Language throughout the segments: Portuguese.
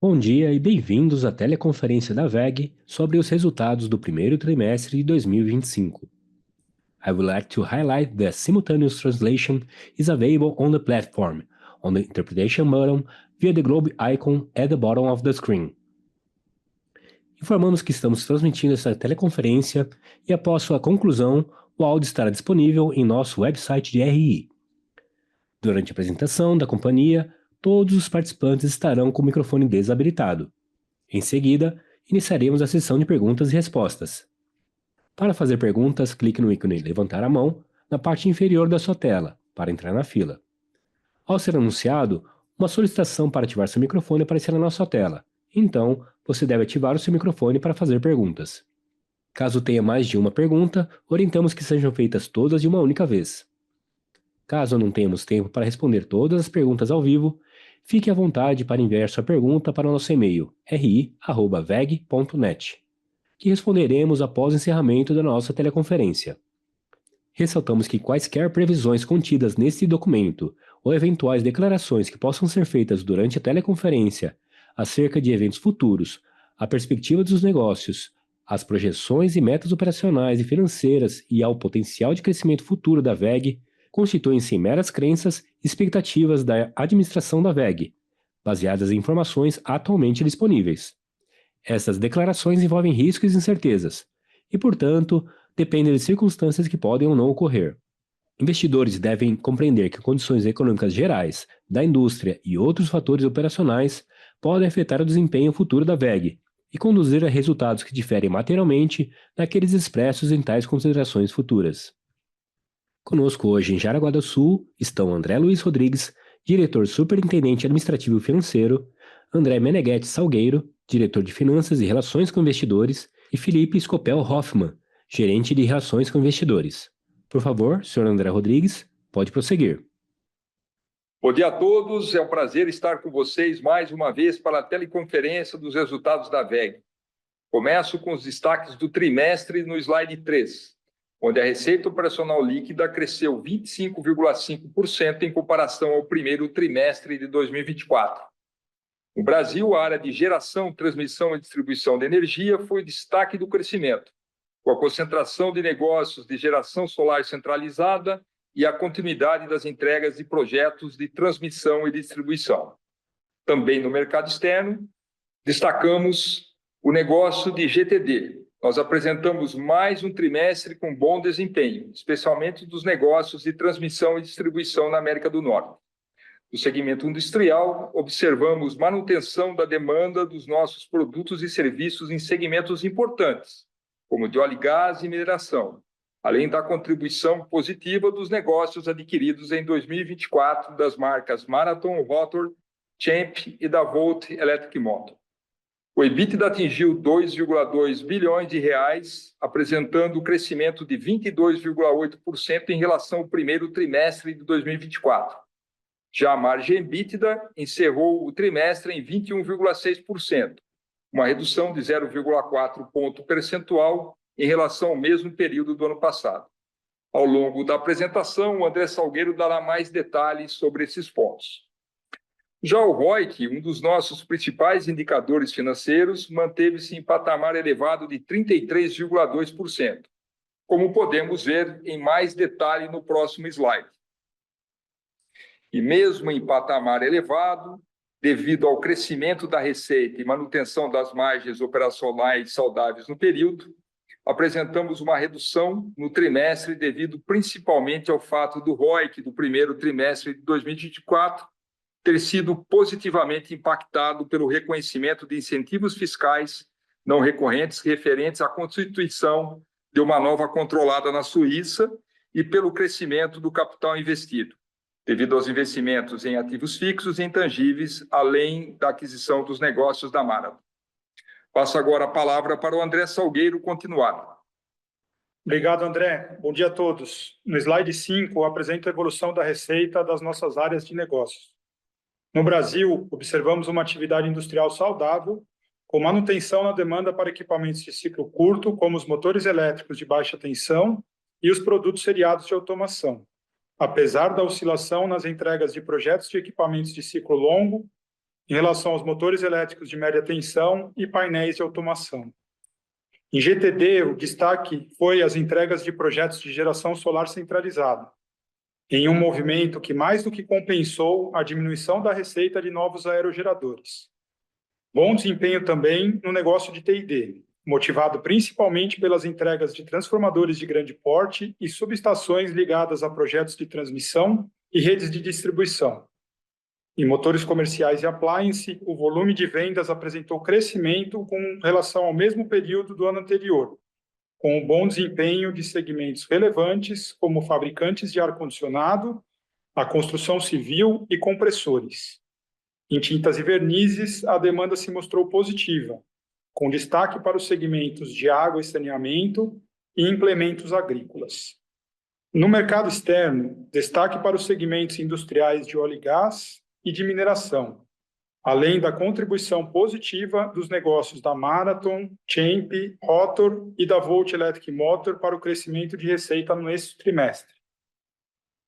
Bom dia e bem-vindos à teleconferência da WEG sobre os resultados do primeiro trimestre de 2025. I would like to highlight that simultaneous translation is available on the platform, on the interpretation button via the globe icon at the bottom of the screen. Informamos que estamos transmitindo essa teleconferência e após sua conclusão, o áudio estará disponível em nosso website de RI. Durante a apresentação da companhia, todos os participantes estarão com o microfone desabilitado. Em seguida, iniciaremos a sessão de perguntas e respostas. Para fazer perguntas, clique no ícone Levantar a mão na parte inferior da sua tela, para entrar na fila. Ao ser anunciado, uma solicitação para ativar seu microfone aparecerá na sua tela. Então, você deve ativar o seu microfone para fazer perguntas. Caso tenha mais de uma pergunta, orientamos que sejam feitas todas de uma única vez. Caso não tenhamos tempo para responder todas as perguntas ao vivo, fique à vontade para enviar sua pergunta para o nosso e-mail ri@veg.net, que responderemos após o encerramento da nossa teleconferência. Ressaltamos que quaisquer previsões contidas neste documento ou eventuais declarações que possam ser feitas durante a teleconferência acerca de eventos futuros, a perspectiva dos negócios, as projeções e metas operacionais e financeiras e ao potencial de crescimento futuro da WEG constituem-se em meras crenças e expectativas da administração da WEG, baseadas em informações atualmente disponíveis. Essas declarações envolvem riscos e incertezas, e, portanto, dependem de circunstâncias que podem ou não ocorrer. Investidores devem compreender que condições econômicas gerais, da indústria e outros fatores operacionais podem afetar o desempenho futuro da WEG e conduzir a resultados que diferem materialmente daqueles expressos em tais considerações futuras. Conosco hoje em Jaraguá do Sul estão André Luiz Rodrigues, diretor superintendente administrativo e financeiro, André Meneghetti Salgueiro, diretor de finanças e relações com investidores, e Felipe Scopel Hoffmann, gerente de relações com investidores. Por favor, senhor André Rodrigues, pode prosseguir. Bom dia a todos, é um prazer estar com vocês mais uma vez para a teleconferência dos resultados da WEG. Começo com os destaques do trimestre no slide 3, onde a receita operacional líquida cresceu 25,5% em comparação ao primeiro trimestre de 2024. No Brasil, a área de geração, transmissão e distribuição de energia foi o destaque do crescimento, com a concentração de negócios de geração solar centralizada e a continuidade das entregas de projetos de transmissão e distribuição. Também no mercado externo, destacamos o negócio de GTD. Nós apresentamos mais um trimestre com bom desempenho, especialmente dos negócios de transmissão e distribuição na América do Norte. No segmento industrial, observamos manutenção da demanda dos nossos produtos e serviços em segmentos importantes, como de óleo e gás e mineração, além da contribuição positiva dos negócios adquiridos em 2024 das marcas Marathon, Rotor, Champ e da Volt Electric Motor. O EBITDA atingiu 2,2 bilhões de reais, apresentando crescimento de 22,8% em relação ao primeiro trimestre de 2024. Já a margem EBITDA encerrou o trimestre em 21,6%, uma redução de 0,4 ponto percentual em relação ao mesmo período do ano passado. Ao longo da apresentação, o André Salgueiro dará mais detalhes sobre esses pontos. Já o ROIC, um dos nossos principais indicadores financeiros, manteve-se em patamar elevado de 33,2%, como podemos ver em mais detalhe no próximo slide. E mesmo em patamar elevado, devido ao crescimento da receita e manutenção das margens operacionais saudáveis no período, apresentamos uma redução no trimestre devido principalmente ao fato do ROIC do primeiro trimestre de 2024 ter sido positivamente impactado pelo reconhecimento de incentivos fiscais não recorrentes referentes à constituição de uma nova controlada na Suíça e pelo crescimento do capital investido, devido aos investimentos em ativos fixos e intangíveis, além da aquisição dos negócios da Marathon. Passo agora a palavra para o André Salgueiro continuar. Obrigado, André. Bom dia a todos. No slide 5, eu apresento a evolução da receita das nossas áreas de negócios. No Brasil, observamos uma atividade industrial saudável, com manutenção na demanda para equipamentos de ciclo curto, como os motores elétricos de baixa tensão e os produtos seriados de automação, apesar da oscilação nas entregas de projetos de equipamentos de ciclo longo em relação aos motores elétricos de média tensão e painéis de automação. Em GTD, o destaque foi as entregas de projetos de geração solar centralizada, em um movimento que mais do que compensou a diminuição da receita de novos aerogeradores. Bom desempenho também no negócio de T&D, motivado principalmente pelas entregas de transformadores de grande porte e subestações ligadas a projetos de transmissão e redes de distribuição. Em motores comerciais e appliance, o volume de vendas apresentou crescimento com relação ao mesmo período do ano anterior, com um bom desempenho de segmentos relevantes, como fabricantes de ar-condicionado, a construção civil e compressores. Em tintas e vernizes, a demanda se mostrou positiva, com destaque para os segmentos de água e saneamento e implementos agrícolas. No mercado externo, destaque para os segmentos industriais de óleo e gás e de mineração, além da contribuição positiva dos negócios da Marathon, Champ, Rotor e da Volt Electric Motor para o crescimento de receita neste trimestre.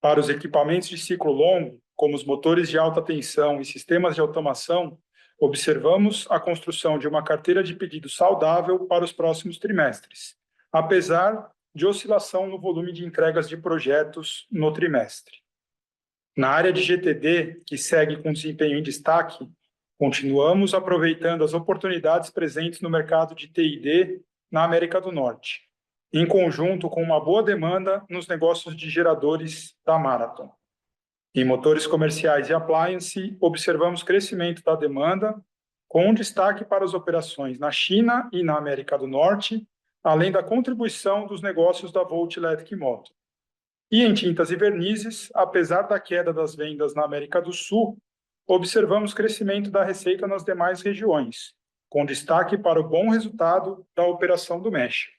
Para os equipamentos de ciclo longo, como os motores de alta tensão e sistemas de automação, observamos a construção de uma carteira de pedidos saudável para os próximos trimestres, apesar de oscilação no volume de entregas de projetos no trimestre. Na área de GTD, que segue com desempenho em destaque, continuamos aproveitando as oportunidades presentes no mercado de T&D na América do Norte, em conjunto com uma boa demanda nos negócios de geradores da Marathon. Em motores comerciais e appliance, observamos crescimento da demanda, com destaque para as operações na China e na América do Norte, além da contribuição dos negócios da Volt Electric Motor. E em tintas e vernizes, apesar da queda das vendas na América do Sul, observamos crescimento da receita nas demais regiões, com destaque para o bom resultado da operação do México.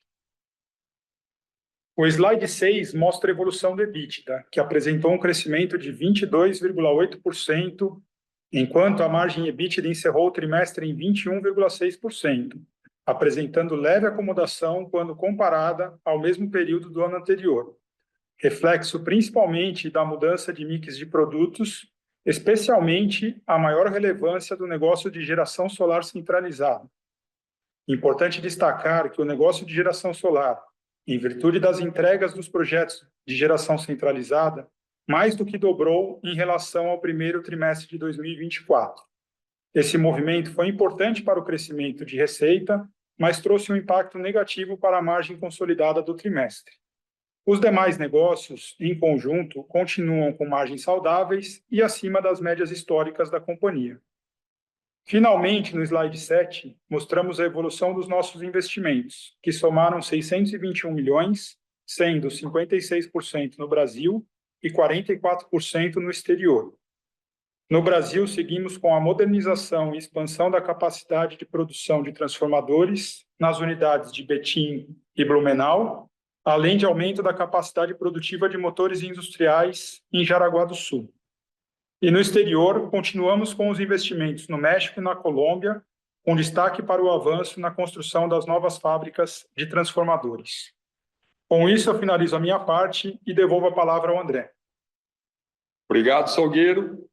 O slide 6 mostra a evolução do EBITDA, que apresentou um crescimento de 22,8%, enquanto a margem EBITDA encerrou o trimestre em 21,6%, apresentando leve acomodação quando comparada ao mesmo período do ano anterior, reflexo principalmente da mudança de mix de produtos, especialmente a maior relevância do negócio de geração solar centralizada. Importante destacar que o negócio de geração solar, em virtude das entregas dos projetos de geração centralizada, mais do que dobrou em relação ao primeiro trimestre de 2024. Esse movimento foi importante para o crescimento de receita, mas trouxe um impacto negativo para a margem consolidada do trimestre. Os demais negócios, em conjunto, continuam com margens saudáveis e acima das médias históricas da companhia. Finalmente, no slide 7, mostramos a evolução dos nossos investimentos, que somaram 621 milhões, sendo 56% no Brasil e 44% no exterior. No Brasil, seguimos com a modernização e expansão da capacidade de produção de transformadores nas unidades de Betim e Blumenau, além de aumento da capacidade produtiva de motores industriais em Jaraguá do Sul. E no exterior, continuamos com os investimentos no México e na Colômbia, com destaque para o avanço na construção das novas fábricas de transformadores. Com isso, eu finalizo a minha parte e devolvo a palavra ao André. Obrigado, Salgueiro.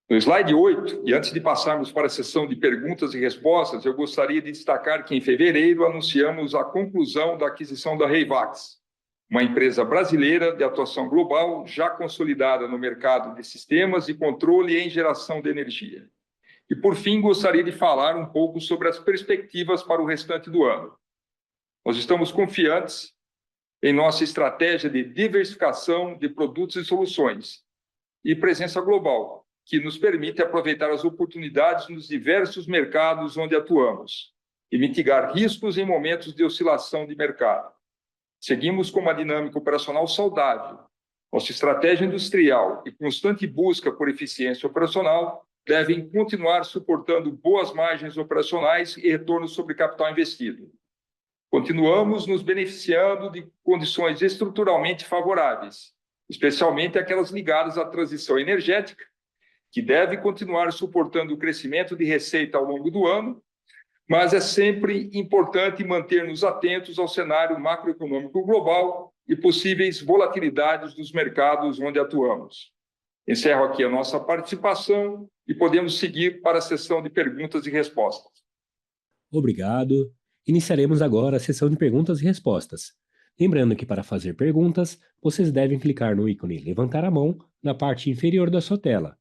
No slide 8, e antes de passarmos para a sessão de perguntas e respostas, eu gostaria de destacar que em fevereiro anunciamos a conclusão da aquisição da Reivax, uma empresa brasileira de atuação global já consolidada no mercado de sistemas de controle em geração de energia. E, por fim, gostaria de falar um pouco sobre as perspectivas para o restante do ano. Nós estamos confiantes em nossa estratégia de diversificação de produtos e soluções e presença global, que nos permite aproveitar as oportunidades nos diversos mercados onde atuamos e mitigar riscos em momentos de oscilação de mercado. Seguimos com uma dinâmica operacional saudável. Nossa estratégia industrial e constante busca por eficiência operacional devem continuar suportando boas margens operacionais e retorno sobre capital investido. Continuamos nos beneficiando de condições estruturalmente favoráveis, especialmente aquelas ligadas à transição energética, que deve continuar suportando o crescimento de receita ao longo do ano, mas é sempre importante manter-nos atentos ao cenário macroeconômico global e possíveis volatilidades dos mercados onde atuamos. Encerro aqui a nossa participação e podemos seguir para a sessão de perguntas e respostas. Obrigado. Iniciaremos agora a sessão de perguntas e respostas. Lembrando que para fazer perguntas, vocês devem clicar no ícone levantar a mão na parte inferior da sua tela.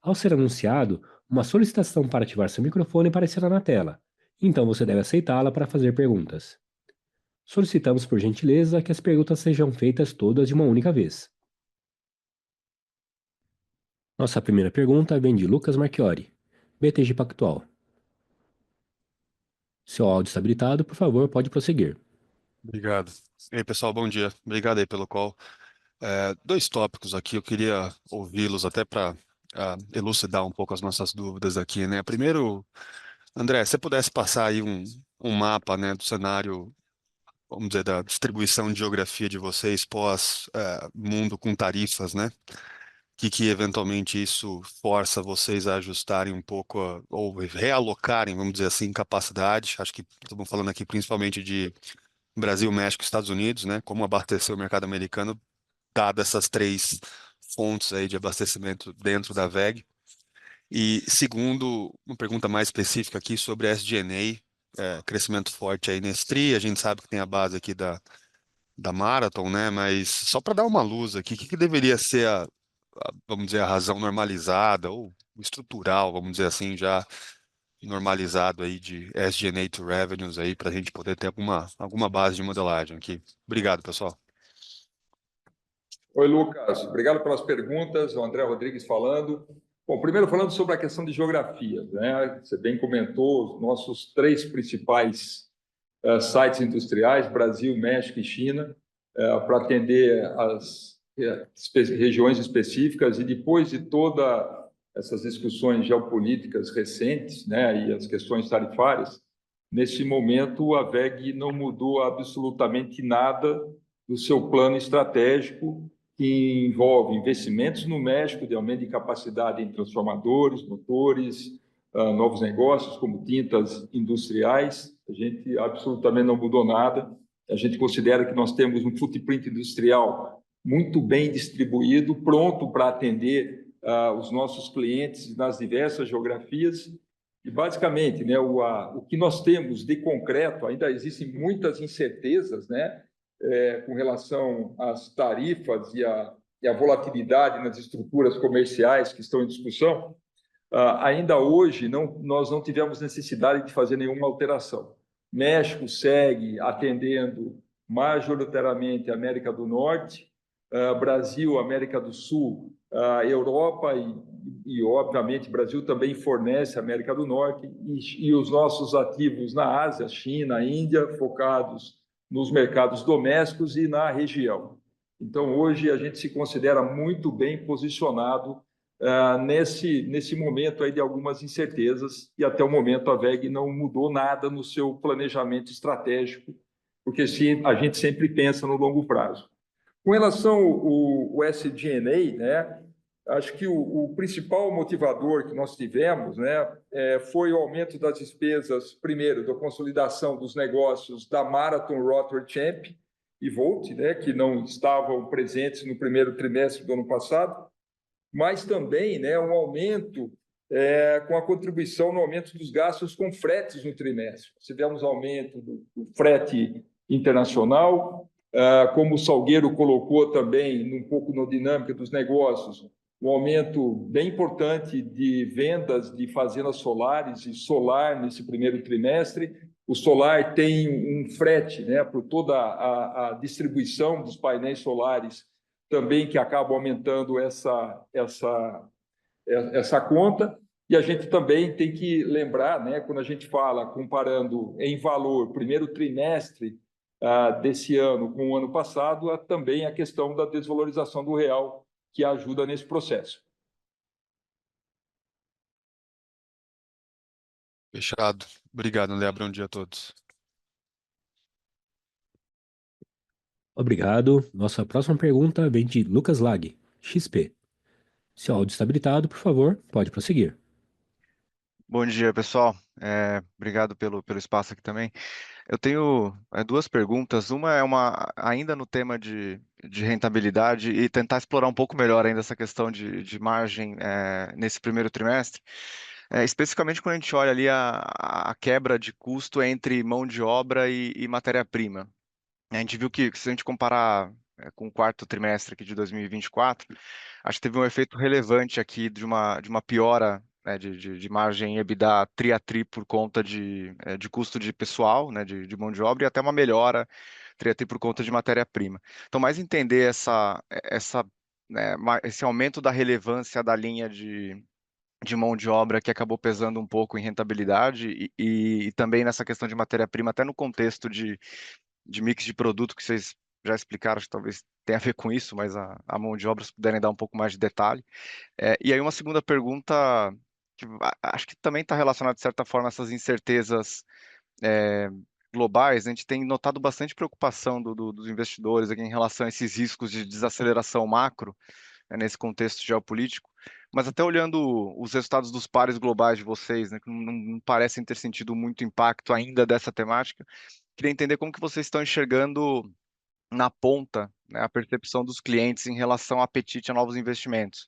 Ao ser anunciado, uma solicitação para ativar seu microfone aparecerá na tela. Então você deve aceitá-la para fazer perguntas. Solicitamos por gentileza que as perguntas sejam feitas todas de uma única vez. Nossa primeira pergunta vem de Lucas Marchiori, BTG Pactual. Seu áudio está habilitado, por favor, pode prosseguir. Obrigado. E aí, pessoal, bom dia. Obrigado aí pelo call. Dois tópicos aqui, eu queria ouvi-los até para elucidar um pouco as nossas dúvidas aqui, né? Primeiro, André, se você pudesse passar aí um mapa, né, do cenário, vamos dizer, da distribuição de geografia de vocês pós mundo com tarifas, né? Que eventualmente isso força vocês a ajustarem um pouco ou realocarem, vamos dizer assim, capacidade. Acho que estamos falando aqui principalmente de Brasil, México e Estados Unidos, né? Como abastecer o mercado americano, dadas essas três fontes aí de abastecimento dentro da WEG. E segundo, uma pergunta mais específica aqui sobre SG&A, crescimento forte aí nesse TRI, a gente sabe que tem a base aqui da Marathon, né? Mas só para dar uma luz aqui, o que deveria ser vamos dizer, a razão normalizada ou estrutural, vamos dizer assim, já normalizado aí de SG&A to revenues aí para a gente poder ter alguma base de modelagem aqui. Obrigado, pessoal. Oi, Lucas. Obrigado pelas perguntas. O André Rodrigues falando. Bom, primeiro falando sobre a questão de geografia, né? Você bem comentou os nossos três principais sites industriais, Brasil, México e China, para atender as regiões específicas e depois de todas essas discussões geopolíticas recentes, né, e as questões tarifárias, nesse momento a WEG não mudou absolutamente nada do seu plano estratégico que envolve investimentos no México de aumento de capacidade em transformadores, motores, novos negócios como tintas industriais. A gente absolutamente não mudou nada. A gente considera que nós temos um footprint industrial muito bem distribuído, pronto para atender os nossos clientes nas diversas geografias. E, basicamente, né, o que nós temos de concreto, ainda existem muitas incertezas, né, com relação às tarifas e a volatilidade nas estruturas comerciais que estão em discussão. Ainda hoje, nós não tivemos necessidade de fazer nenhuma alteração. México segue atendendo majoritariamente a América do Norte, Brasil, América do Sul, Europa e, obviamente, Brasil também fornece a América do Norte e os nossos ativos na Ásia, China, Índia, focados nos mercados domésticos e na região. Então, hoje, a gente se considera muito bem posicionado nesse momento aí de algumas incertezas, e até o momento a WEG não mudou nada no seu planejamento estratégico, porque a gente sempre pensa no longo prazo. Com relação ao SG&A, né, acho que o principal motivador que nós tivemos, né, foi o aumento das despesas, primeiro, da consolidação dos negócios da Marathon, Rotary Champ e Volt, né, que não estavam presentes no primeiro trimestre do ano passado, mas também, né, um aumento com a contribuição no aumento dos gastos com fretes no trimestre. Tivemos aumento do frete internacional, como o Salgueiro colocou também, um pouco na dinâmica dos negócios, um aumento bem importante de vendas de fazendas solares e solar nesse primeiro trimestre. O solar tem um frete, né, por toda a distribuição dos painéis solares também, que acaba aumentando essa conta. E a gente também tem que lembrar, né, quando a gente fala, comparando em valor, primeiro trimestre desse ano com o ano passado, também a questão da desvalorização do real, que ajuda nesse processo. Fechado. Obrigado, André. Bom dia a todos. Obrigado. Nossa próxima pergunta vem de Lucas Lag, XP. Seu áudio está habilitado, por favor, pode prosseguir. Bom dia, pessoal. Obrigado pelo espaço aqui também. Eu tenho duas perguntas. Uma é ainda no tema de de rentabilidade e tentar explorar um pouco melhor ainda essa questão de margem nesse primeiro trimestre. Especificamente quando a gente olha ali a quebra de custo entre mão de obra e matéria-prima. A gente viu que, se a gente comparar com o quarto trimestre aqui de 2024, acho que teve um efeito relevante aqui de uma piora, né, de margem EBITDA tri a tri por conta de custo de pessoal, né, de mão de obra, e até uma melhora tri a tri por conta de matéria-prima. Então, mais entender esse aumento da relevância da linha de mão de obra que acabou pesando um pouco em rentabilidade e também nessa questão de matéria-prima, até no contexto de mix de produto que vocês já explicaram, acho que talvez tenha a ver com isso, mas a mão de obra, se puderem dar um pouco mais de detalhe. E aí uma segunda pergunta, que acho que também está relacionada, de certa forma, a essas incertezas é, globais. A gente tem notado bastante preocupação dos investidores aqui em relação a esses riscos de desaceleração macro, nesse contexto geopolítico, mas até olhando os resultados dos pares globais de vocês, né, que não parecem ter sentido muito impacto ainda dessa temática, queria entender como que vocês estão enxergando na ponta, né, a percepção dos clientes em relação ao apetite a novos investimentos.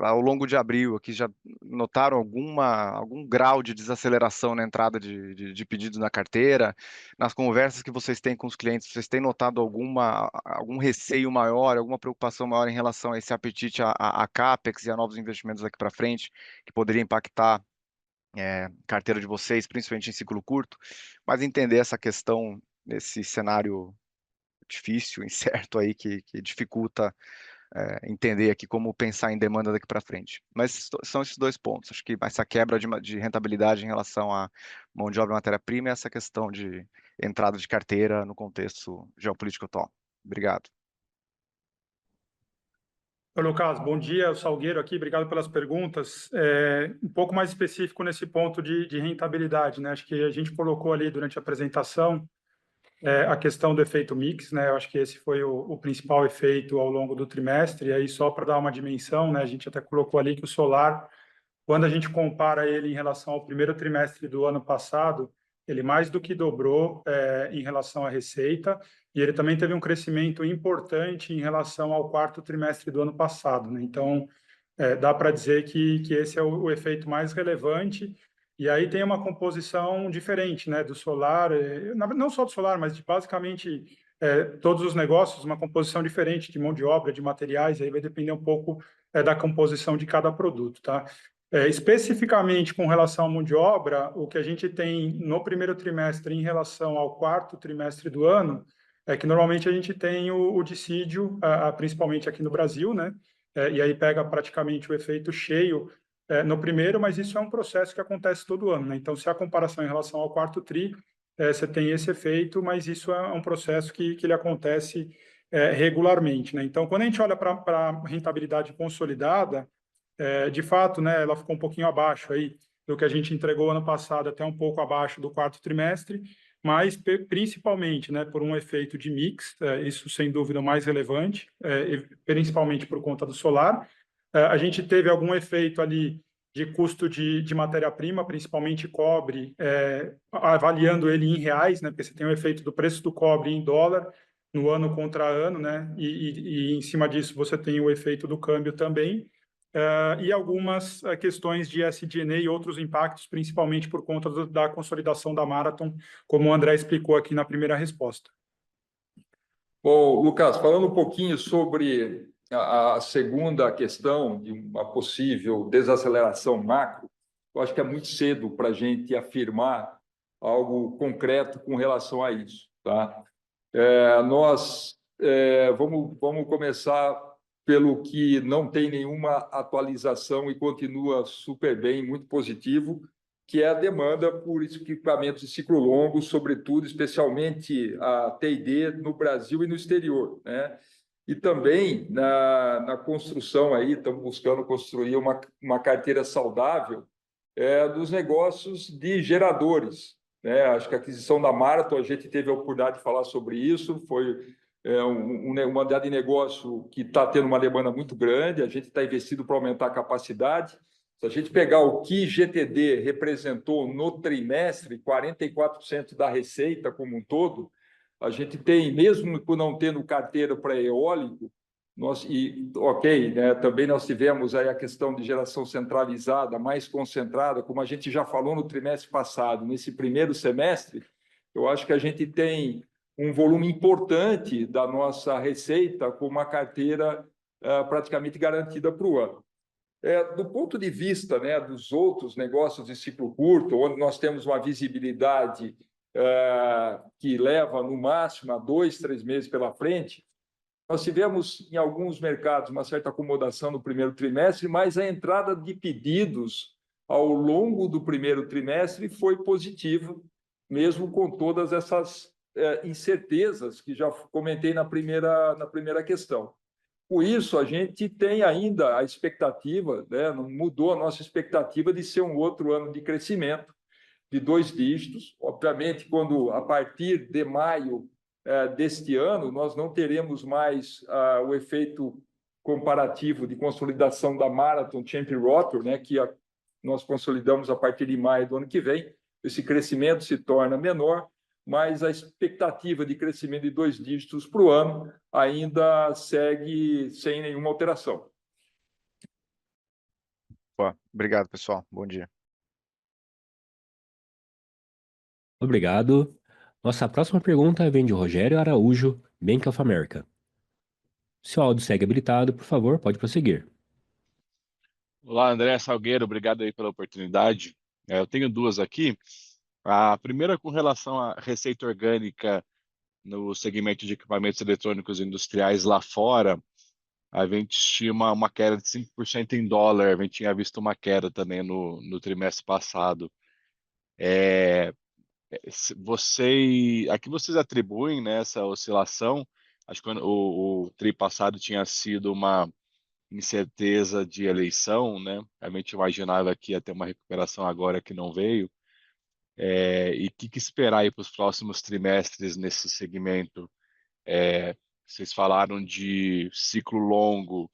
Ao longo de abril, aqui já notaram algum grau de desaceleração na entrada de pedidos na carteira? Nas conversas que vocês têm com os clientes, vocês têm notado algum receio maior, alguma preocupação maior em relação a esse apetite a CAPEX e a novos investimentos daqui para frente, que poderia impactar carteira de vocês, principalmente em ciclo curto, mas entender essa questão nesse cenário difícil, incerto aí, que dificulta entender aqui como pensar em demanda daqui para frente. Mas são esses dois pontos. Acho que essa quebra de rentabilidade em relação à mão de obra e matéria-prima e essa questão de entrada de carteira no contexto geopolítico atual. Obrigado. Oi, Lucas, bom dia, o Salgueiro aqui, obrigado pelas perguntas. Um pouco mais específico nesse ponto de rentabilidade, né? Acho que a gente colocou ali durante a apresentação a questão do efeito mix, né? Eu acho que esse foi o principal efeito ao longo do trimestre, e aí só para dar uma dimensão, né? A gente até colocou ali que o solar, quando a gente compara ele em relação ao primeiro trimestre do ano passado, ele mais do que dobrou em relação à receita, e ele também teve um crescimento importante em relação ao quarto trimestre do ano passado, né? Então, dá para dizer que esse é o efeito mais relevante, e aí tem uma composição diferente, né, do solar, não só do solar, mas de basicamente todos os negócios, uma composição diferente de mão de obra, de materiais, aí vai depender um pouco da composição de cada produto, tá? Especificamente com relação à mão de obra, o que a gente tem no primeiro trimestre em relação ao quarto trimestre do ano é que normalmente a gente tem o dissídio, principalmente aqui no Brasil, né? E aí pega praticamente o efeito cheio no primeiro, mas isso é um processo que acontece todo ano, né? Então, se a comparação em relação ao quarto tri, você tem esse efeito, mas isso é um processo que ele acontece regularmente, né? Então, quando a gente olha para a rentabilidade consolidada, de fato, né, ela ficou um pouquinho abaixo aí do que a gente entregou ano passado, até um pouco abaixo do quarto trimestre, mas principalmente, né, por um efeito de mix, isso sem dúvida o mais relevante, principalmente por conta do solar. A gente teve algum efeito ali de custo de matéria-prima, principalmente cobre, avaliando ele em reais, né, porque você tem o efeito do preço do cobre em dólar no ano contra ano, né, e em cima disso você tem o efeito do câmbio também. E algumas questões de SG&A e outros impactos, principalmente por conta da consolidação da Marathon, como o André explicou aqui na primeira resposta. Bom, Lucas, falando um pouquinho sobre a segunda questão de uma possível desaceleração macro, eu acho que é muito cedo para a gente afirmar algo concreto com relação a isso, tá? Vamos começar pelo que não tem nenhuma atualização e continua super bem, muito positivo, que é a demanda por equipamentos de ciclo longo, sobretudo, especialmente a T&D no Brasil e no exterior, né? E também na construção aí, estamos buscando construir uma carteira saudável dos negócios de geradores, né? Acho que a aquisição da Marathon, a gente teve a oportunidade de falar sobre isso, foi uma unidade de negócio que está tendo uma demanda muito grande, a gente está investindo para aumentar a capacidade. Se a gente pegar o que GTD representou no trimestre, 44% da receita como um todo, a gente tem, mesmo por não tendo carteira para eólico, também nós tivemos aí a questão de geração centralizada, mais concentrada, como a gente já falou no trimestre passado, nesse primeiro semestre, eu acho que a gente tem um volume importante da nossa receita com uma carteira praticamente garantida para o ano. Do ponto de vista, né, dos outros negócios de ciclo curto, onde nós temos uma visibilidade que leva no máximo a 2, 3 meses pela frente, nós tivemos em alguns mercados uma certa acomodação no primeiro trimestre, mas a entrada de pedidos ao longo do primeiro trimestre foi positiva, mesmo com todas essas incertezas que já comentei na primeira questão. Por isso, a gente tem ainda a expectativa, né, não mudou a nossa expectativa de ser um outro ano de crescimento de 2 dígitos. Obviamente, quando a partir de maio deste ano, nós não teremos mais o efeito comparativo de consolidação da Marathon Champion Rotor, né, que nós consolidamos a partir de maio do ano que vem. Esse crescimento se torna menor, mas a expectativa de crescimento de 2 dígitos para o ano ainda segue sem nenhuma alteração. Obrigado, pessoal. Bom dia. Obrigado. Nossa próxima pergunta vem de Rogério Araújo, Bank of America. Seu áudio segue habilitado, por favor, pode prosseguir. Olá, André Salgueiro, obrigado aí pela oportunidade. Eu tenho duas aqui. A primeira com relação à receita orgânica no segmento de equipamentos eletrônicos industriais lá fora, a gente estima uma queda de 5% em dólar, a gente tinha visto uma queda também no trimestre passado. A que vocês atribuem, né, essa oscilação? Acho que o tri passado tinha sido uma incerteza de eleição, né? A gente imaginava que ia ter uma recuperação agora que não veio. E o que esperar aí para os próximos trimestres nesse segmento? Vocês falaram de ciclo longo,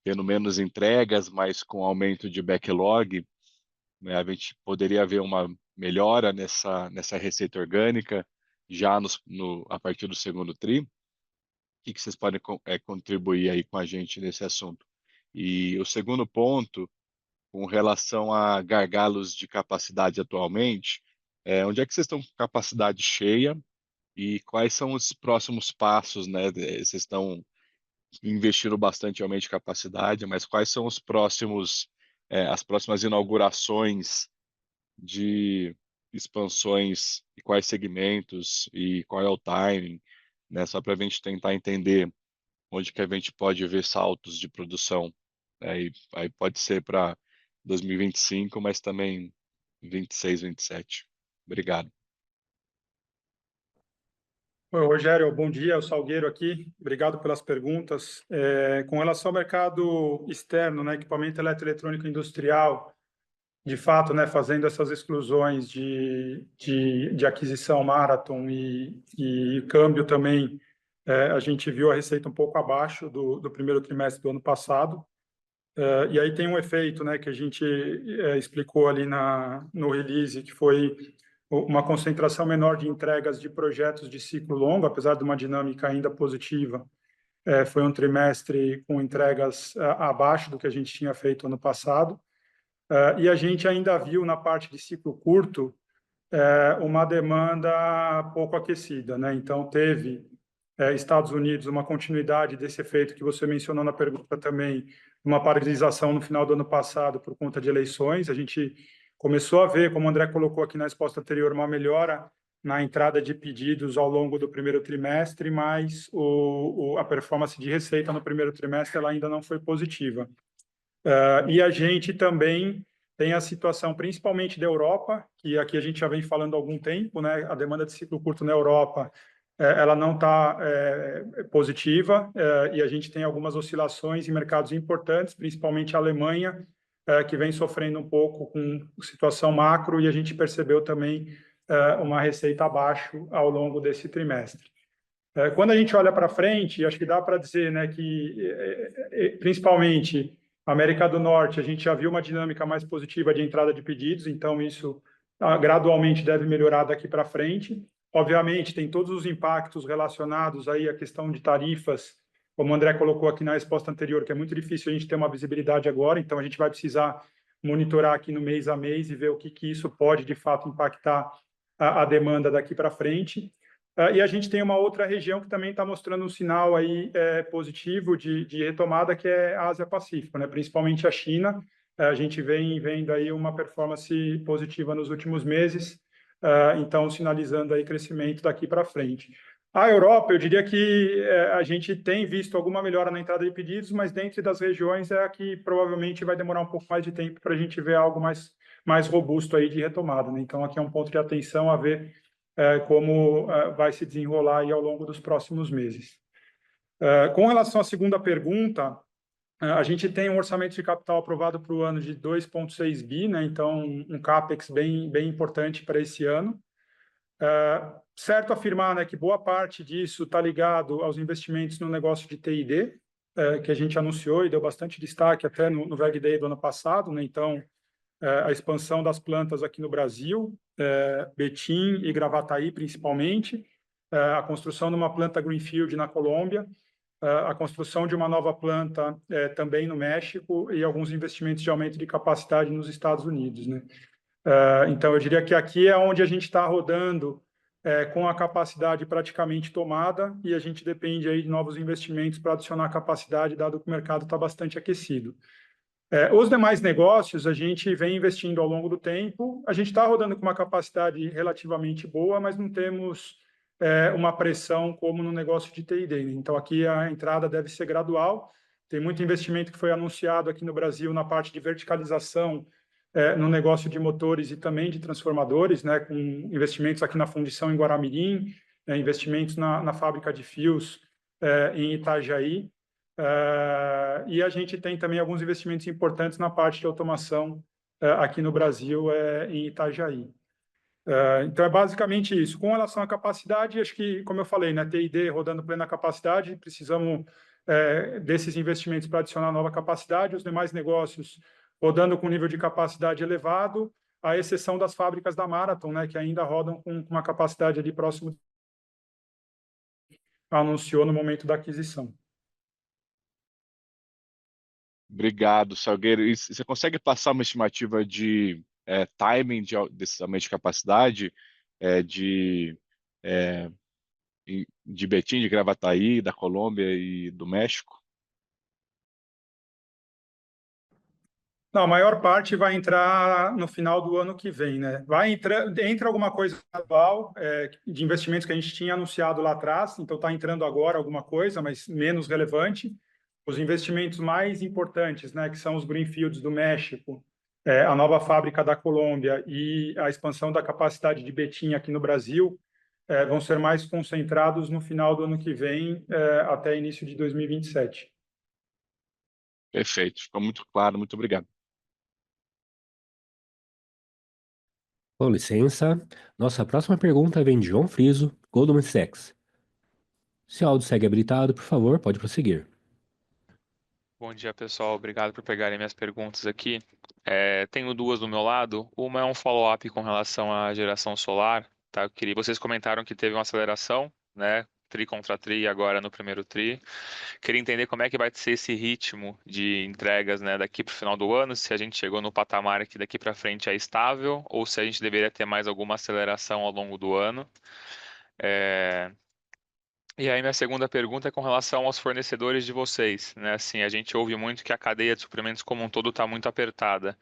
tendo menos entregas, mas com aumento de backlog, né? A gente poderia ver uma melhora nessa receita orgânica já a partir do segundo tri? O que vocês podem contribuir aí com a gente nesse assunto? E o segundo ponto, com relação a gargalos de capacidade atualmente, onde é que vocês estão com capacidade cheia e quais são os próximos passos, né? Vocês estão investindo bastante em aumento de capacidade, mas quais são as próximas inaugurações de expansões e quais segmentos e qual é o timing, né? Só para a gente tentar entender onde que a gente pode ver saltos de produção. Aí pode ser para 2025, mas também 26, 27. Obrigado. Oi, Rogério, bom dia, é o Salgueiro aqui. Obrigado pelas perguntas. Com relação ao mercado externo, né, equipamento eletroeletrônico industrial, de fato, né, fazendo essas exclusões de aquisição Marathon e câmbio também, a gente viu a receita um pouco abaixo do primeiro trimestre do ano passado. E aí tem um efeito, né, que a gente explicou ali no release, que foi uma concentração menor de entregas de projetos de ciclo longo, apesar de uma dinâmica ainda positiva. Foi um trimestre com entregas abaixo do que a gente tinha feito ano passado. E a gente ainda viu na parte de ciclo curto uma demanda pouco aquecida, né? Então, teve Estados Unidos uma continuidade desse efeito que você mencionou na pergunta também, uma paralisação no final do ano passado por conta de eleições. A gente começou a ver, como o André colocou aqui na resposta anterior, uma melhora na entrada de pedidos ao longo do primeiro trimestre, mas a performance de receita no primeiro trimestre ela ainda não foi positiva. E a gente também tem a situação principalmente da Europa, que aqui a gente já vem falando há algum tempo, né? A demanda de ciclo curto na Europa ela não está positiva, e a gente tem algumas oscilações em mercados importantes, principalmente a Alemanha, que vem sofrendo um pouco com situação macro, e a gente percebeu também uma receita abaixo ao longo desse trimestre. Quando a gente olha para frente, acho que dá para dizer, né, que principalmente América do Norte, a gente já viu uma dinâmica mais positiva de entrada de pedidos, então isso gradualmente deve melhorar daqui para frente. Obviamente, tem todos os impactos relacionados aí à questão de tarifas, como o André colocou aqui na resposta anterior, que é muito difícil a gente ter uma visibilidade agora, então a gente vai precisar monitorar aqui no mês a mês e ver o que isso pode, de fato, impactar a demanda daqui para frente. E a gente tem uma outra região que também está mostrando um sinal aí positivo de retomada, que é a Ásia-Pacífico, né? Principalmente a China. A gente vem vendo aí uma performance positiva nos últimos meses, então sinalizando aí crescimento daqui para frente. A Europa, eu diria que a gente tem visto alguma melhora na entrada de pedidos, mas dentro das regiões é a que provavelmente vai demorar um pouco mais de tempo para a gente ver algo mais robusto aí de retomada, né? Então, aqui é um ponto de atenção a ver como vai se desenrolar aí ao longo dos próximos meses. Com relação à segunda pergunta, a gente tem um orçamento de capital aprovado para o ano de 2,6 bi, né? Então, um CAPEX bem importante para esse ano. Certo afirmar, né, que boa parte disso está ligado aos investimentos no negócio de TID, que a gente anunciou e deu bastante destaque até no VEG Day do ano passado, né? Então, a expansão das plantas aqui no Brasil, Betim e Gravataí principalmente, a construção de uma planta Greenfield na Colômbia, a construção de uma nova planta também no México e alguns investimentos de aumento de capacidade nos Estados Unidos, né? Então, eu diria que aqui é onde a gente está rodando com a capacidade praticamente tomada e a gente depende aí de novos investimentos para adicionar capacidade, dado que o mercado está bastante aquecido. Os demais negócios, a gente vem investindo ao longo do tempo, a gente está rodando com uma capacidade relativamente boa, mas não temos uma pressão como no negócio de TID, né? Então, aqui a entrada deve ser gradual, tem muito investimento que foi anunciado aqui no Brasil na parte de verticalização no negócio de motores e também de transformadores, né, com investimentos aqui na fundição em Guaramirim, investimentos na fábrica de fios em Itajaí, e a gente tem também alguns investimentos importantes na parte de automação aqui no Brasil, em Itajaí. Então, é basicamente isso. Com relação à capacidade, acho que, como eu falei, né, TID rodando plena capacidade, precisamos desses investimentos para adicionar nova capacidade, os demais negócios rodando com nível de capacidade elevado, à exceção das fábricas da Marathon, né, que ainda rodam com uma capacidade ali próximo anunciou no momento da aquisição. Obrigado, Salgueiro. E você consegue passar uma estimativa de timing desse aumento de capacidade de Betim, de Gravataí, da Colômbia e do México? Não, a maior parte vai entrar no final do ano que vem, né? Entra alguma coisa atual de investimentos que a gente tinha anunciado lá atrás, então está entrando agora alguma coisa, mas menos relevante. Os investimentos mais importantes, né, que são os Greenfields do México, a nova fábrica da Colômbia e a expansão da capacidade de Betim aqui no Brasil, vão ser mais concentrados no final do ano que vem, até início de 2027. Perfeito, ficou muito claro, muito obrigado. Com licença, nossa próxima pergunta vem de João Friso, Goldman Sachs. Se o áudio segue habilitado, por favor, pode prosseguir. Bom dia, pessoal. Obrigado por pegarem minhas perguntas aqui. Tenho duas do meu lado. Uma é um follow-up com relação à geração solar. Tá? Vocês comentaram que teve uma aceleração, né? Tri contra tri, agora no primeiro tri. Queria entender como é que vai ser esse ritmo de entregas, né, daqui para o final do ano, se a gente chegou no patamar que daqui para frente é estável, ou se a gente deveria ter mais alguma aceleração ao longo do ano. E aí minha segunda pergunta é com relação aos fornecedores de vocês, né? Assim, a gente ouve muito que a cadeia de suprimentos como um todo está muito apertada.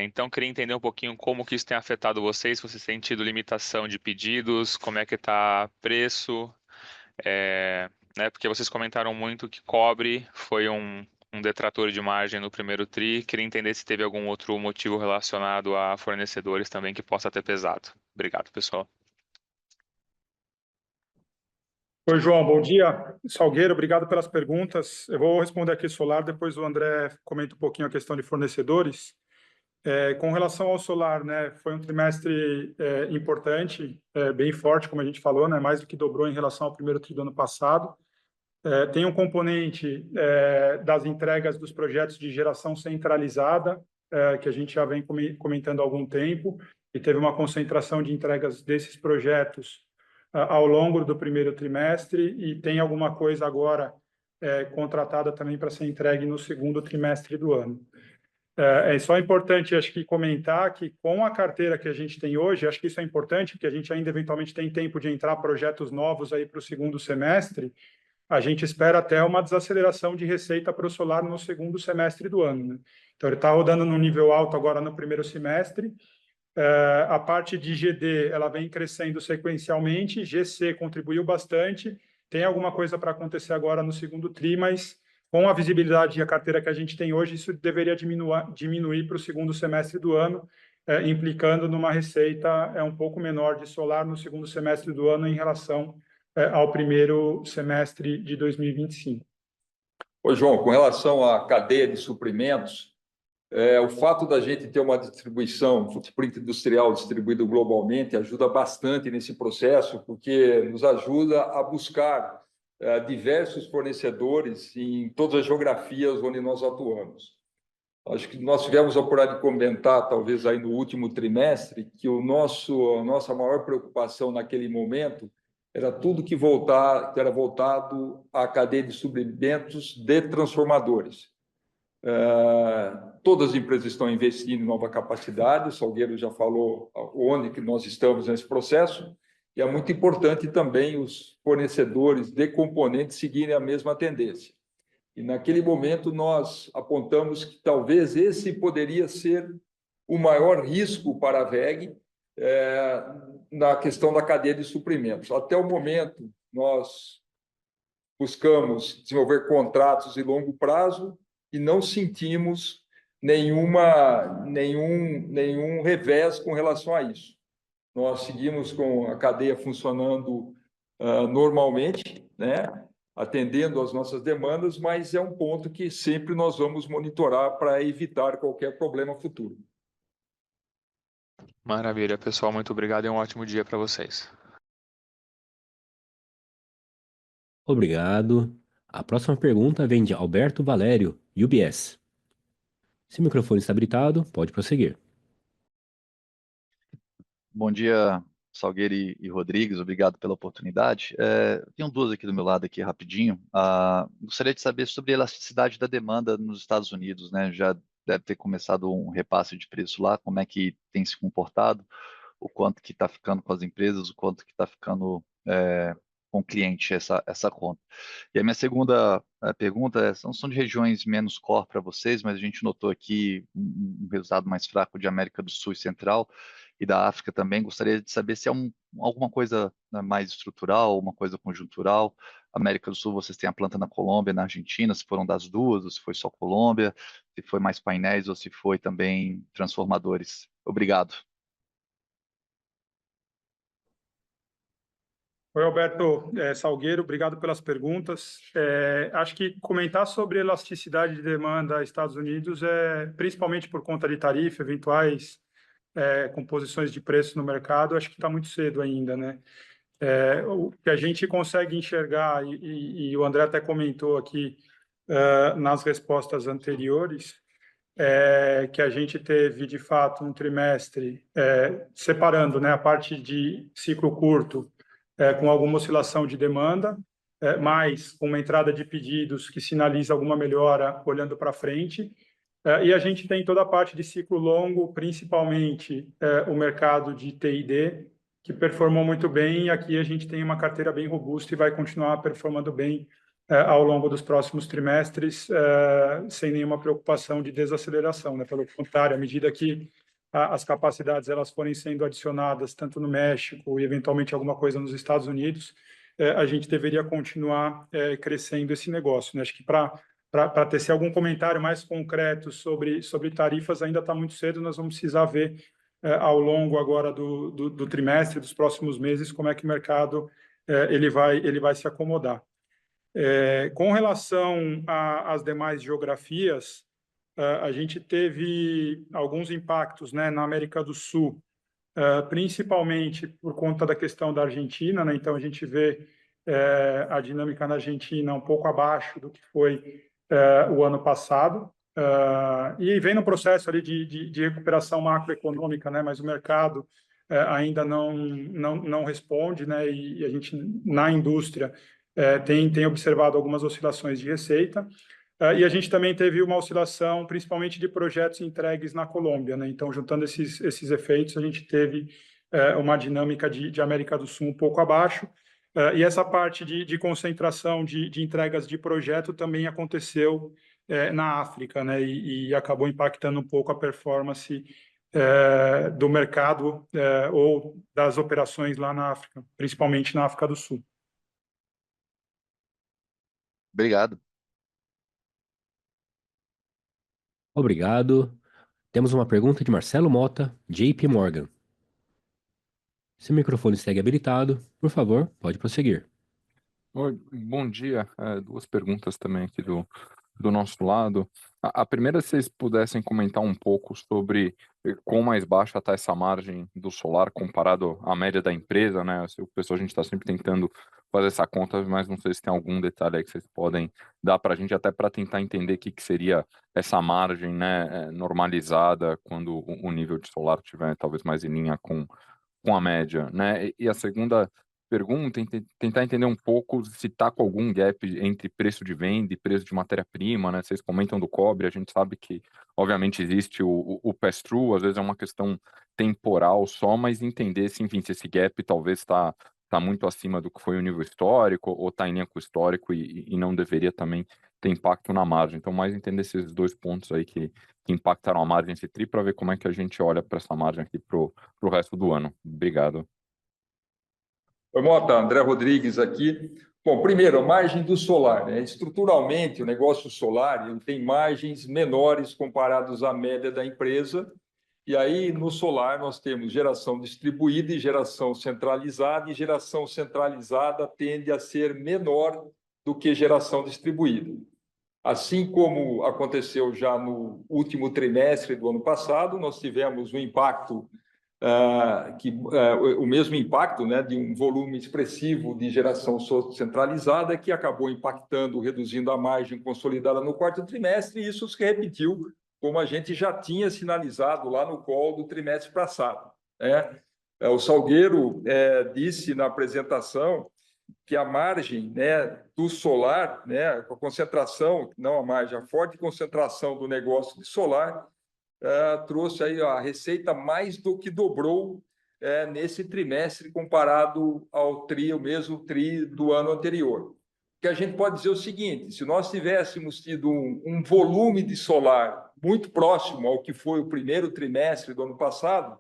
Então, queria entender um pouquinho como que isso tem afetado vocês, se vocês têm tido limitação de pedidos, como é que está preço, né? Porque vocês comentaram muito que cobre foi um detrator de margem no primeiro tri. Queria entender se teve algum outro motivo relacionado a fornecedores também que possa ter pesado. Obrigado, pessoal. Oi, João, bom dia. Salgueiro, obrigado pelas perguntas. Eu vou responder aqui solar, depois o André comenta um pouquinho a questão de fornecedores. Com relação ao solar, né, foi um trimestre importante, bem forte, como a gente falou, né, mais do que dobrou em relação ao primeiro tri do ano passado. Tem um componente das entregas dos projetos de geração centralizada, que a gente já vem comentando há algum tempo, e teve uma concentração de entregas desses projetos ao longo do primeiro trimestre e tem alguma coisa agora contratada também para ser entregue no segundo trimestre do ano. É só importante, acho que, comentar que com a carteira que a gente tem hoje, acho que isso é importante, porque a gente ainda eventualmente tem tempo de entrar projetos novos aí para o segundo semestre, a gente espera até uma desaceleração de receita para o solar no segundo semestre do ano, né? Então, ele está rodando num nível alto agora no primeiro semestre. A parte de GD, ela vem crescendo sequencialmente, GC contribuiu bastante, tem alguma coisa para acontecer agora no segundo tri, mas com a visibilidade e a carteira que a gente tem hoje, isso deveria diminuir para o segundo semestre do ano, implicando numa receita um pouco menor de solar no segundo semestre do ano em relação ao primeiro semestre de 2025. Ô, João, com relação à cadeia de suprimentos, o fato da gente ter uma distribuição, footprint industrial distribuído globalmente, ajuda bastante nesse processo, porque nos ajuda a buscar diversos fornecedores em todas as geografias onde nós atuamos. Acho que nós tivemos a oportunidade de comentar, talvez aí no último trimestre, que a nossa maior preocupação naquele momento era tudo que era voltado à cadeia de suprimentos de transformadores. Todas as empresas estão investindo em nova capacidade, o Salgueiro já falou onde que nós estamos nesse processo, e é muito importante também os fornecedores de componentes seguirem a mesma tendência. E naquele momento nós apontamos que talvez esse poderia ser o maior risco para a WEG na questão da cadeia de suprimentos. Até o momento, nós buscamos desenvolver contratos de longo prazo e não sentimos nenhum revés com relação a isso. Nós seguimos com a cadeia funcionando normalmente, né, atendendo às nossas demandas, mas é um ponto que sempre nós vamos monitorar para evitar qualquer problema futuro. Maravilha, pessoal. Muito obrigado e um ótimo dia para vocês. Obrigado. A próxima pergunta vem de Alberto Valério, UBS. Se o microfone está habilitado, pode prosseguir. Bom dia, Salgueiro e Rodrigues, obrigado pela oportunidade. Tenho duas aqui do meu lado, aqui rapidinho. Gostaria de saber sobre a elasticidade da demanda nos Estados Unidos, né? Já deve ter começado um repasse de preço lá, como é que tem se comportado, o quanto que está ficando com as empresas, o quanto que está ficando com o cliente essa conta. E a minha segunda pergunta são de regiões menos core para vocês, mas a gente notou aqui um resultado mais fraco de América do Sul e Central e da África também. Gostaria de saber se é alguma coisa mais estrutural, uma coisa conjuntural. América do Sul, vocês têm a planta na Colômbia, na Argentina, se foram das duas, ou se foi só Colômbia, se foi mais painéis ou se foi também transformadores. Obrigado. Oi, Alberto Salgueiro, obrigado pelas perguntas. Acho que comentar sobre elasticidade de demanda nos Estados Unidos principalmente por conta de tarifa, eventuais composições de preço no mercado, acho que está muito cedo ainda, né? O que a gente consegue enxergar, e o André até comentou aqui nas respostas anteriores, que a gente teve, de fato, um trimestre separando, né, a parte de ciclo curto, com alguma oscilação de demanda, mas com uma entrada de pedidos que sinaliza alguma melhora olhando para frente. E a gente tem toda a parte de ciclo longo, principalmente o mercado de T&D, que performou muito bem, e aqui a gente tem uma carteira bem robusta e vai continuar performando bem ao longo dos próximos trimestres, sem nenhuma preocupação de desaceleração, né? Pelo contrário, à medida que as capacidades elas forem sendo adicionadas tanto no México e eventualmente alguma coisa nos Estados Unidos, a gente deveria continuar crescendo esse negócio, né? Acho que para tecer algum comentário mais concreto sobre tarifas ainda está muito cedo, nós vamos precisar ver ao longo agora do trimestre, dos próximos meses, como é que o mercado ele vai se acomodar. Com relação às demais geografias, a gente teve alguns impactos, né, na América do Sul, principalmente por conta da questão da Argentina, né? Então a gente vê a dinâmica na Argentina um pouco abaixo do que foi o ano passado, E vem no processo ali de recuperação macroeconômica, né? Mas o mercado ainda não responde, né? E a gente, na indústria, tem observado algumas oscilações de receita. E a gente também teve uma oscilação, principalmente de projetos entregues na Colômbia, né? Então, juntando esses efeitos, a gente teve uma dinâmica de América do Sul um pouco abaixo. E essa parte de concentração de entregas de projeto também aconteceu na África, né? E acabou impactando um pouco a performance do mercado ou das operações lá na África, principalmente na África do Sul. Obrigado. Obrigado. Temos uma pergunta de Marcelo Mota, JP Morgan. Seu microfone segue habilitado. Por favor, pode prosseguir. Oi, bom dia. Duas perguntas também aqui do nosso lado. A primeira, se vocês pudessem comentar um pouco sobre quão mais baixa está essa margem do solar comparado à média da empresa, né? O pessoal, a gente está sempre tentando fazer essa conta, mas não sei se tem algum detalhe aí que vocês podem dar para a gente, até para tentar entender o que seria essa margem, né, normalizada quando o nível de solar estiver talvez mais em linha com a média, né? E a segunda pergunta, tentar entender um pouco se está com algum gap entre preço de venda e preço de matéria-prima, né? Vocês comentam do cobre, a gente sabe que, obviamente, existe o pass-through, às vezes é uma questão temporal só, mas entender se, enfim, se esse gap talvez está muito acima do que foi o nível histórico ou está em linha com o histórico e não deveria também ter impacto na margem. Então, mais entender esses dois pontos aí que impactaram a margem esse tri para ver como é que a gente olha para essa margem aqui para o resto do ano. Obrigado. Oi, Mota, André Rodrigues aqui. Bom, primeiro, a margem do solar, né? Estruturalmente, o negócio solar ele tem margens menores comparados à média da empresa. E aí, no solar, nós temos geração distribuída e geração centralizada, e geração centralizada tende a ser menor do que geração distribuída. Assim como aconteceu já no último trimestre do ano passado, nós tivemos um impacto, o mesmo impacto, né, de um volume expressivo de geração centralizada, que acabou impactando, reduzindo a margem consolidada no quarto trimestre, e isso se repetiu, como a gente já tinha sinalizado lá no call do trimestre passado, né? O Salgueiro disse na apresentação que a margem, né, do solar, né, a concentração, não a margem, a forte concentração do negócio de solar trouxe aí a receita mais do que dobrou nesse trimestre comparado ao o mesmo tri do ano anterior. Que a gente pode dizer o seguinte: se nós tivéssemos tido um volume de solar muito próximo ao que foi o primeiro trimestre do ano passado,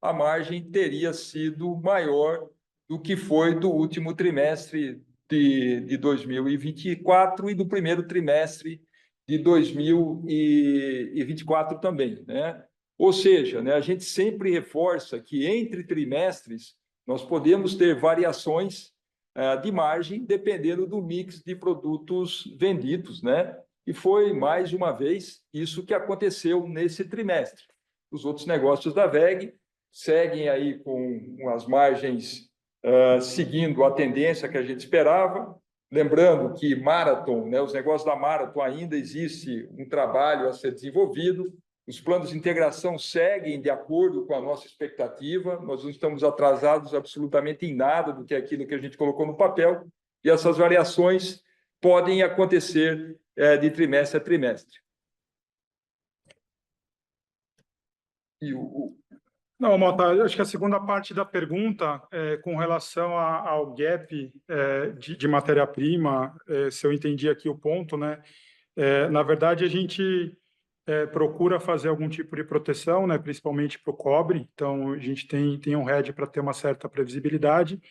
a margem teria sido maior do que foi do último trimestre de 2024 e do primeiro trimestre de 2024 também, né? Ou seja, né, a gente sempre reforça que entre trimestres nós podemos ter variações de margem dependendo do mix de produtos vendidos, né? E foi, mais uma vez, isso que aconteceu nesse trimestre. Os outros negócios da WEG seguem aí com as margens seguindo a tendência que a gente esperava. Lembrando que Marathon, né, os negócios da Marathon ainda existe um trabalho a ser desenvolvido, os planos de integração seguem de acordo com a nossa expectativa, nós não estamos atrasados absolutamente em nada do que aquilo que a gente colocou no papel, e essas variações podem acontecer de trimestre a trimestre. Não, Mota, acho que a segunda parte da pergunta com relação ao gap de matéria-prima, se eu entendi aqui o ponto, né? Na verdade, a gente procura fazer algum tipo de proteção, né? Principalmente para o cobre. Então, a gente tem um hedge para ter uma certa previsibilidade.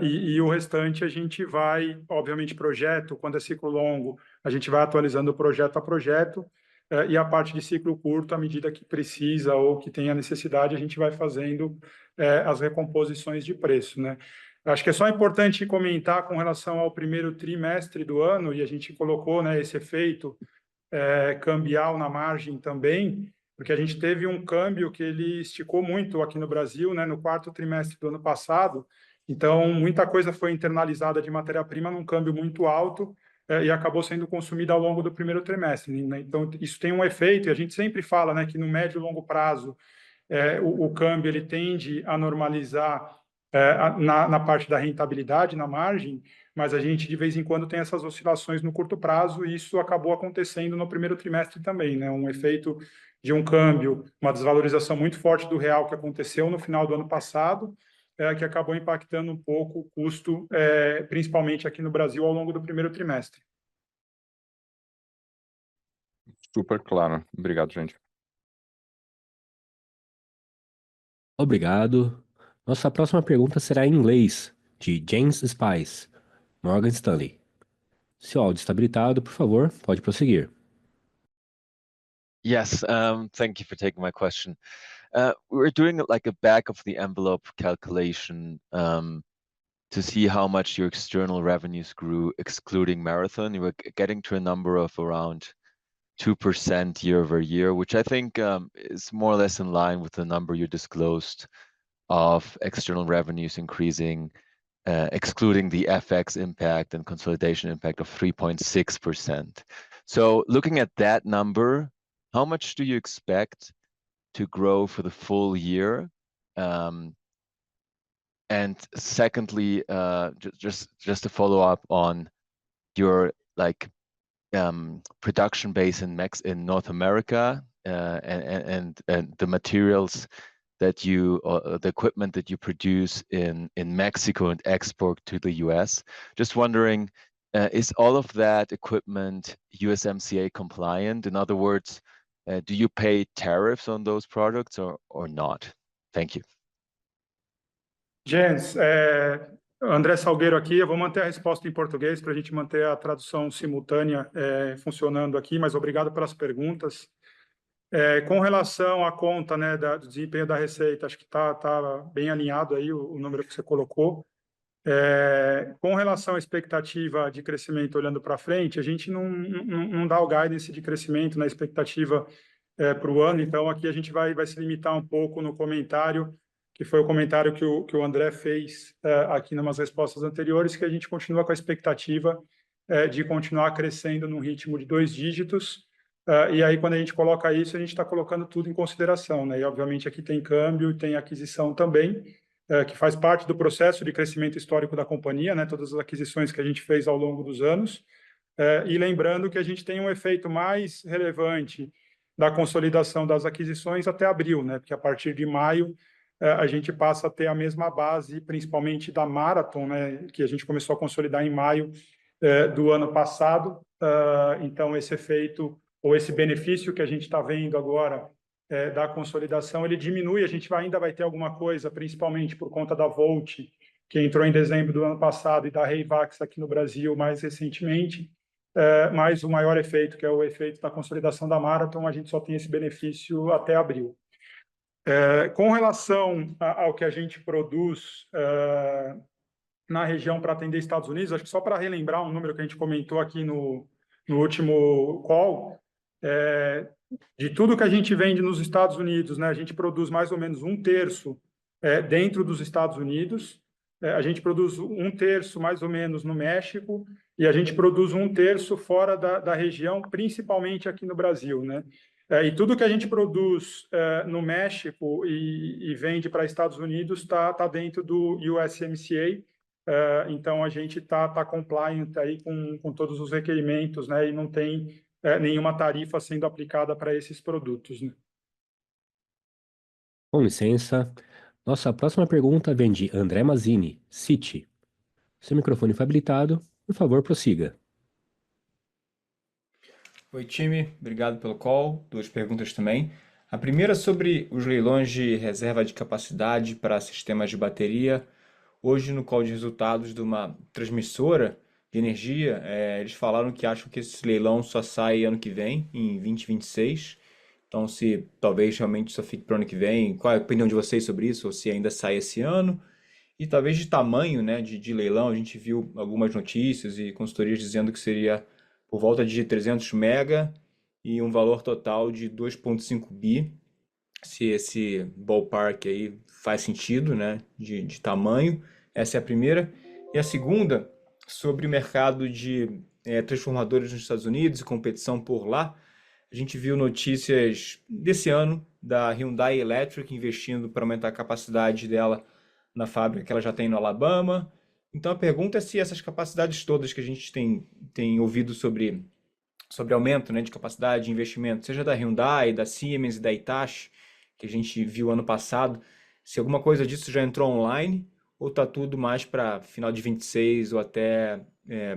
E o restante a gente vai, obviamente, projeto, quando é ciclo longo, a gente vai atualizando projeto a projeto. E a parte de ciclo curto, à medida que precisa ou que tem a necessidade, a gente vai fazendo as recomposições de preço, né? Acho que é só importante comentar com relação ao primeiro trimestre do ano, e a gente colocou, né, esse efeito cambial na margem também, porque a gente teve um câmbio que ele esticou muito aqui no Brasil, né, no quarto trimestre do ano passado. Então, muita coisa foi internalizada de matéria-prima num câmbio muito alto, e acabou sendo consumida ao longo do primeiro trimestre, né? Então, isso tem um efeito, e a gente sempre fala, né, que no médio e longo prazo o câmbio ele tende a normalizar na parte da rentabilidade, na margem, mas a gente de vez em quando tem essas oscilações no curto prazo, e isso acabou acontecendo no primeiro trimestre também, né? Um efeito de um câmbio, uma desvalorização muito forte do real que aconteceu no final do ano passado, que acabou impactando um pouco o custo, principalmente aqui no Brasil, ao longo do primeiro trimestre. Super claro. Obrigado, gente. Obrigado. Nossa próxima pergunta será em inglês, de James Spice, Morgan Stanley. Seu áudio está habilitado, por favor, pode prosseguir. Yes, thank you for taking my question. We're doing like a back of the envelope calculation to see how much your external revenues grew excluding Marathon. You were getting to a number of around 2% year over year, which I think is more or less in line with the number you disclosed of external revenues increasing, excluding the FX impact and consolidation impact of 3.6%. So looking at that number, how much do you expect to grow for the full year? And secondly, just to follow up on your production base in North America and the materials that you the equipment that you produce in Mexico and export to the US. Just wondering, is all of that equipment USMCA compliant? In other words, do you pay tariffs on those products or not? Thank you. Jens, André Salgueiro aqui, eu vou manter a resposta em português para a gente manter a tradução simultânea funcionando aqui, mas obrigado pelas perguntas. Com relação à conta, né, do desempenho da receita, acho que está bem alinhado aí o número que você colocou. Com relação à expectativa de crescimento olhando para frente, a gente não dá o guidance de crescimento na expectativa para o ano, então aqui a gente vai se limitar um pouco no comentário, que foi o comentário que o André fez aqui em umas respostas anteriores, que a gente continua com a expectativa de continuar crescendo num ritmo de 2 dígitos, e aí quando a gente coloca isso, a gente está colocando tudo em consideração, né? E obviamente aqui tem câmbio e tem aquisição também, que faz parte do processo de crescimento histórico da companhia, né? Todas as aquisições que a gente fez ao longo dos anos, e lembrando que a gente tem um efeito mais relevante da consolidação das aquisições até abril, né? Porque a partir de maio a gente passa a ter a mesma base, principalmente da Marathon, né? Que a gente começou a consolidar em maio do ano passado. Então esse efeito ou esse benefício que a gente está vendo agora da consolidação, ele diminui, a gente ainda vai ter alguma coisa, principalmente por conta da Volt, que entrou em dezembro do ano passado, e da Reivax aqui no Brasil mais recentemente, mas o maior efeito, que é o efeito da consolidação da Marathon, a gente só tem esse benefício até abril. Com relação ao que a gente produz na região para atender Estados Unidos, acho que só para relembrar um número que a gente comentou aqui no último call, de tudo que a gente vende nos Estados Unidos, né, a gente produz mais ou menos 1/3 dentro dos Estados Unidos, a gente produz 1/3 mais ou menos no México, e a gente produz 1/3 fora da região, principalmente aqui no Brasil, né? E tudo que a gente produz no México e vende para Estados Unidos está dentro do USMCA, então a gente está compliant aí com todos os requerimentos, né, e não tem nenhuma tarifa sendo aplicada para esses produtos, né? Com licença, nossa próxima pergunta vem de André Mazzini, Citi. Seu microfone foi habilitado, por favor, prossiga. Oi, time, obrigado pelo call. 2 perguntas também. A primeira sobre os leilões de reserva de capacidade para sistemas de bateria. Hoje, no call de resultados de uma transmissora de energia, eles falaram que acham que esse leilão só sai ano que vem, em 2026. Então, se talvez realmente só fique para o ano que vem, qual é a opinião de vocês sobre isso? Ou se ainda sai esse ano? E talvez de tamanho, né, de leilão, a gente viu algumas notícias e consultorias dizendo que seria por volta de 300 mega e um valor total de 2,5 bi, se esse ballpark aí faz sentido, né, de tamanho. Essa é a primeira. E a segunda, sobre o mercado de transformadores nos Estados Unidos e competição por lá. A gente viu notícias desse ano da Hyundai Electric investindo para aumentar a capacidade dela na fábrica que ela já tem no Alabama. Então a pergunta é se essas capacidades todas que a gente tem ouvido sobre aumento, né, de capacidade de investimento, seja da Hyundai, da Siemens e da Hitachi, que a gente viu ano passado, se alguma coisa disso já entrou online ou está tudo mais para final de 26 ou até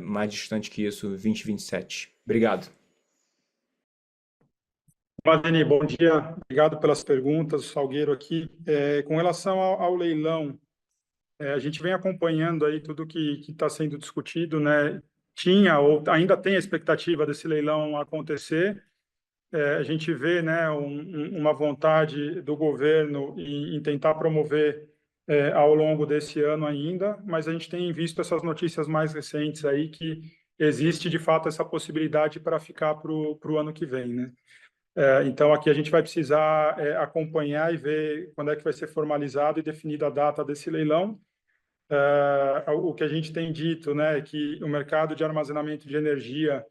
mais distante que isso, 2027. Obrigado. Valdini, bom dia. Obrigado pelas perguntas, Salgueiro aqui. Com relação ao leilão, a gente vem acompanhando aí tudo que está sendo discutido, né? Tinha ou ainda tem a expectativa desse leilão acontecer. A gente vê, né, uma vontade do governo em tentar promover ao longo desse ano ainda, mas a gente tem visto essas notícias mais recentes aí que existe de fato essa possibilidade para ficar para o ano que vem, né? Então, aqui a gente vai precisar acompanhar e ver quando é que vai ser formalizado e definida a data desse leilão. O que a gente tem dito, né, é que o mercado de armazenamento de energia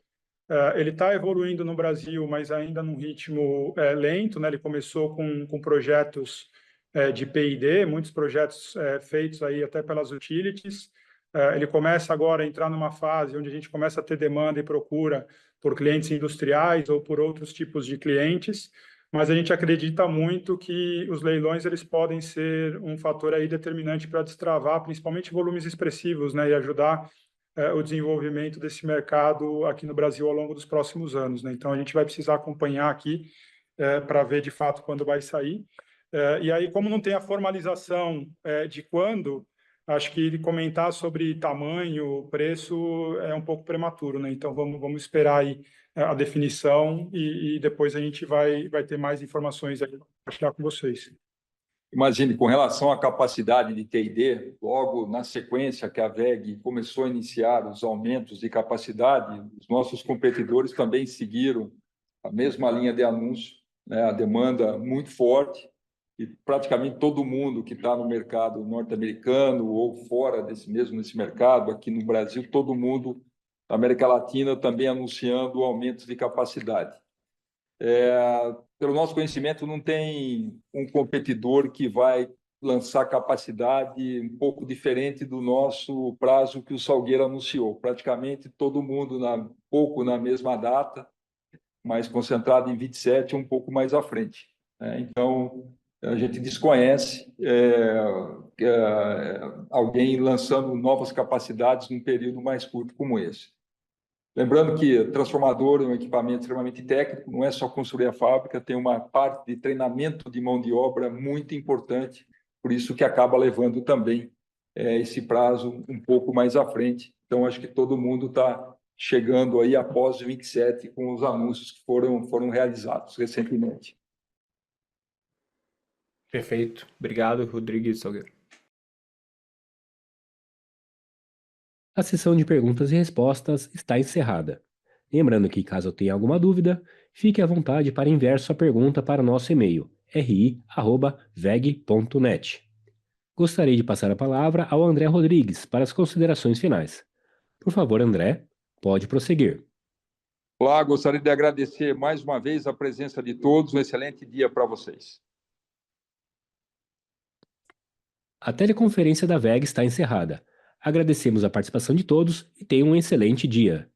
ele está evoluindo no Brasil, mas ainda num ritmo lento, né? Ele começou com projetos de P&D, muitos projetos feitos aí até pelas utilities. Ele começa agora a entrar numa fase onde a gente começa a ter demanda e procura por clientes industriais ou por outros tipos de clientes, mas a gente acredita muito que os leilões eles podem ser um fator aí determinante para destravar, principalmente volumes expressivos, né, e ajudar o desenvolvimento desse mercado aqui no Brasil ao longo dos próximos anos, né? Então a gente vai precisar acompanhar aqui para ver de fato quando vai sair. E aí, como não tem a formalização de quando, acho que comentar sobre tamanho, preço é um pouco prematuro, né? Então vamos esperar aí a definição e depois a gente vai ter mais informações aí para compartilhar com vocês. Imagine, com relação à capacidade de T&D, logo na sequência que a WEG começou a iniciar os aumentos de capacidade, os nossos competidores também seguiram a mesma linha de anúncio, né? A demanda muito forte, e praticamente todo mundo que está no mercado norte-americano ou fora nesse mercado, aqui no Brasil, todo mundo da América Latina também anunciando aumentos de capacidade. Pelo nosso conhecimento, não tem um competidor que vai lançar capacidade um pouco diferente do nosso prazo que o Salgueiro anunciou. Praticamente todo mundo pouco na mesma data, mas concentrado em 27, um pouco mais à frente, né? Então, a gente desconhece alguém lançando novas capacidades num período mais curto como esse. Lembrando que transformador é um equipamento extremamente técnico, não é só construir a fábrica, tem uma parte de treinamento de mão de obra muito importante, por isso que acaba levando também esse prazo um pouco mais à frente. Então, acho que todo mundo está chegando aí após 27 com os anúncios que foram realizados recentemente. Perfeito. Obrigado, Rodrigo e Salgueiro. A sessão de perguntas e respostas está encerrada. Lembrando que, caso tenha alguma dúvida, fique à vontade para enviar sua pergunta para o nosso e-mail ri@veg.net. Gostaria de passar a palavra ao André Rodrigues para as considerações finais. Por favor, André, pode prosseguir. Olá, gostaria de agradecer mais uma vez a presença de todos. Um excelente dia para vocês. A teleconferência da WEG está encerrada. Agradecemos a participação de todos e tenham um excelente dia.